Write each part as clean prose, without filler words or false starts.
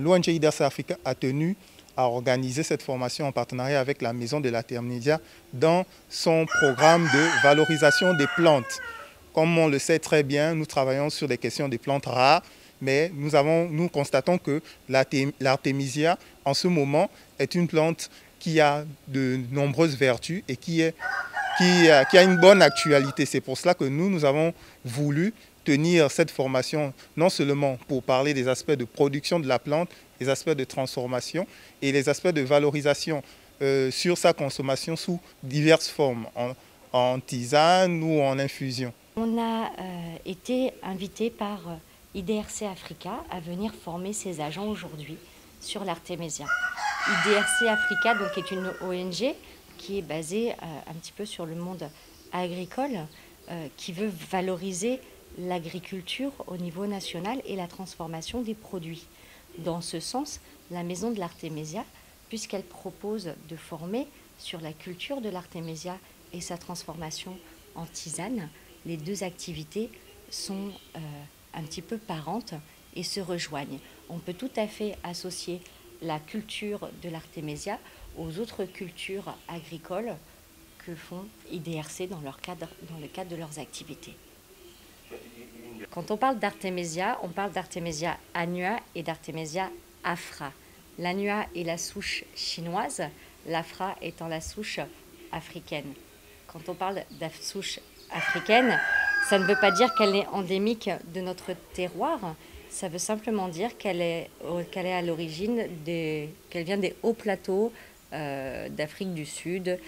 l'ONG IDERSA Africa a tenu à organiser cette formation en partenariat avec la Maison de l'Artémisia dans son programme de valorisation des plantes. Comme on le sait très bien, nous travaillons sur des questions de plantes rares, mais nous constatons que l'Artémisia, en ce moment, est une plante qui a de nombreuses vertus et qui a une bonne actualité. C'est pour cela que nous avons voulu tenir cette formation, non seulement pour parler des aspects de production de la plante, les aspects de transformation et les aspects de valorisation sur sa consommation sous diverses formes, en tisane ou en infusion. On a été invité par IDRC Africa à venir former ses agents aujourd'hui sur l'Artémisia. IDRC Africa donc, est une ONG qui est basée un petit peu sur le monde agricole, qui veut valoriser l'agriculture au niveau national et la transformation des produits. Dans ce sens, la Maison de l'Artémisia, puisqu'elle propose de former sur la culture de l'Artémisia et sa transformation en tisane, les deux activités sont un petit peu parentes et se rejoignent. On peut tout à fait associer la culture de l'Artémisia aux autres cultures agricoles que font IDRC dans le cadre de leurs activités. Quand on parle d'Artémisia, on parle d'Artémisia annua et d'Artémisia afra. L'annua est la souche chinoise, l'afra étant la souche africaine. Quand on parle de souche africaine, ça ne veut pas dire qu'elle est endémique de notre terroir, ça veut simplement dire qu'elle est à l'origine qu'elle vient des hauts plateaux d'Afrique du Sud,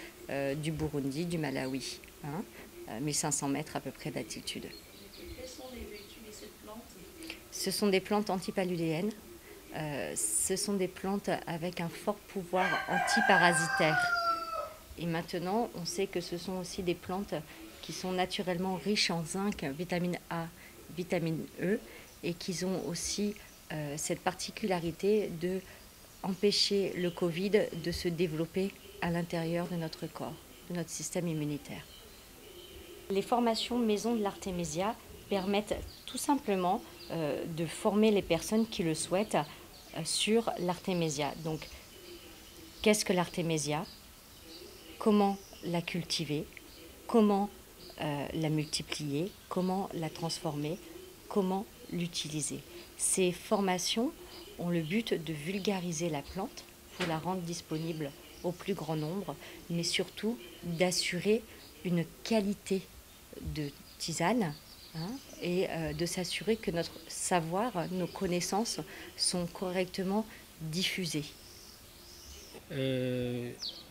du Burundi, du Malawi, 1500 mètres à peu près d'altitude. Quelles sont les vertus de cette plante? Ce sont des plantes antipaludéennes, ce sont des plantes avec un fort pouvoir antiparasitaire. Et maintenant, on sait que ce sont aussi des plantes qui sont naturellement riches en zinc, vitamine A, vitamine E, et qui ont aussi cette particularité de empêcher le Covid de se développer à l'intérieur de notre corps, de notre système immunitaire. Les formations Maison de l'Artémisia permettent tout simplement de former les personnes qui le souhaitent sur l'Artémisia. Donc, qu'est-ce que l'Artémisia? Comment la cultiver? Comment la multiplier? Comment la transformer? Comment l'utiliser? Ces formations ont le but de vulgariser la plante pour la rendre disponible au plus grand nombre, mais surtout d'assurer une qualité de tisane et de s'assurer que notre savoir, nos connaissances sont correctement diffusées.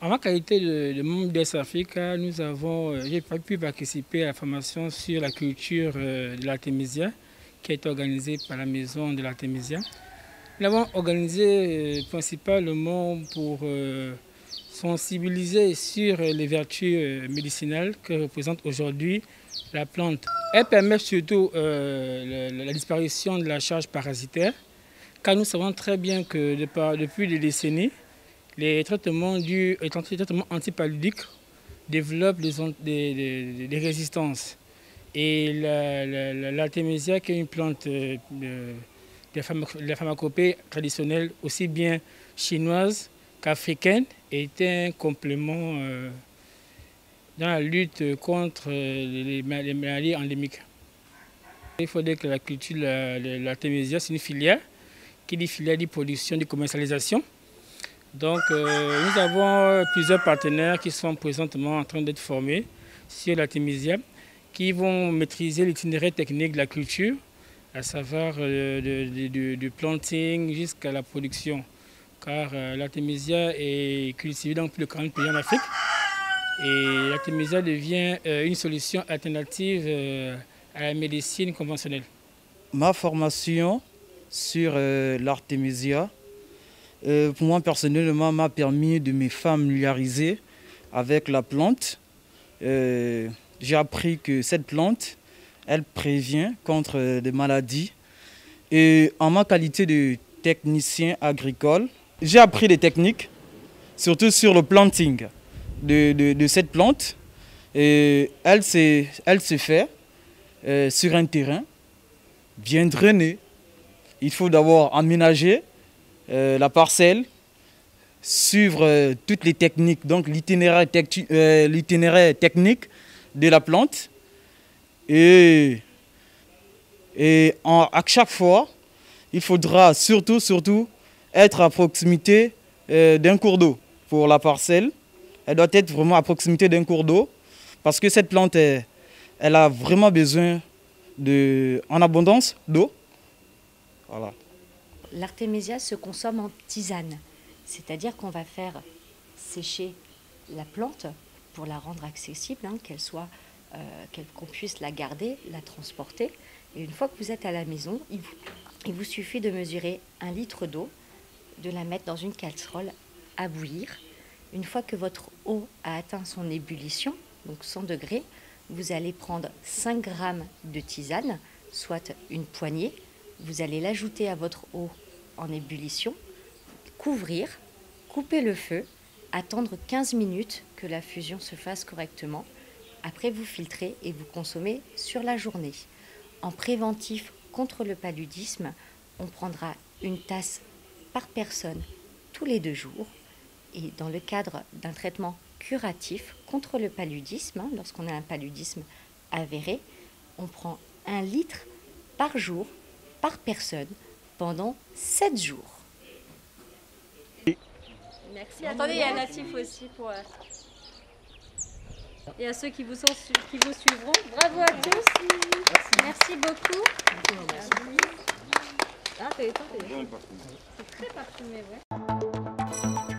En ma qualité de membre d'IDERSA Africa, j'ai pu participer à la formation sur la culture de l'Artémisia qui a été organisée par la Maison de l'Artémisia. Nous l'avons organisée principalement pour sensibiliser sur les vertus médicinales que représente aujourd'hui la plante. Elle permet surtout la disparition de la charge parasitaire, car nous savons très bien que depuis des décennies, les traitements antipaludiques développent des résistances. Et l'Artémisia, qui est une plante de la pharmacopée traditionnelle, aussi bien chinoise qu'africaine, est un complément dans la lutte contre les maladies endémiques. Il faudrait que la culture de l'Artémisia, c'est une filière. Qui dit filière dit production, dit commercialisation. Donc nous avons plusieurs partenaires qui sont présentement en train d'être formés sur l'Artémisia, qui vont maîtriser l'itinéraire technique de la culture, à savoir du planting jusqu'à la production. Car l'Artémisia est cultivée dans plus de 40 pays en Afrique. Et l'Artémisia devient une solution alternative à la médecine conventionnelle. Ma formation sur l'Artémisia, pour moi personnellement, m'a permis de me familiariser avec la plante. J'ai appris que cette plante, elle prévient contre des maladies. Et en ma qualité de technicien agricole, j'ai appris des techniques, surtout sur le planting de cette plante. Et elle se fait sur un terrain bien drainé. Il faut d'abord aménager la parcelle, suivre toutes les techniques, donc l'itinéraire technique de la plante. Et à chaque fois, il faudra surtout être à proximité d'un cours d'eau pour la parcelle. Elle doit être vraiment à proximité d'un cours d'eau parce que cette plante, elle a vraiment besoin en abondance d'eau. Voilà. L'artémisia se consomme en tisane, c'est-à-dire qu'on va faire sécher la plante pour la rendre accessible, hein, qu'on puisse la garder, la transporter. Et une fois que vous êtes à la maison, il vous suffit de mesurer 1 litre d'eau, de la mettre dans une casserole à bouillir. Une fois que votre eau a atteint son ébullition, donc 100 degrés, vous allez prendre 5 grammes de tisane, soit une poignée. Vous allez l'ajouter à votre eau en ébullition, couvrir, couper le feu, attendre 15 minutes que la fusion se fasse correctement. Après, vous filtrez et vous consommez sur la journée. En préventif contre le paludisme, on prendra une tasse par personne tous les 2 jours. Et dans le cadre d'un traitement curatif contre le paludisme, hein, lorsqu'on a un paludisme avéré, on prend 1 litre par jour, par personne, pendant 7 jours. Merci. Attendez, il y a Natif aussi pour... Et à ceux qui vous suivront. Bravo à tous. Merci beaucoup. Ah, c'est très parfumé, ouais.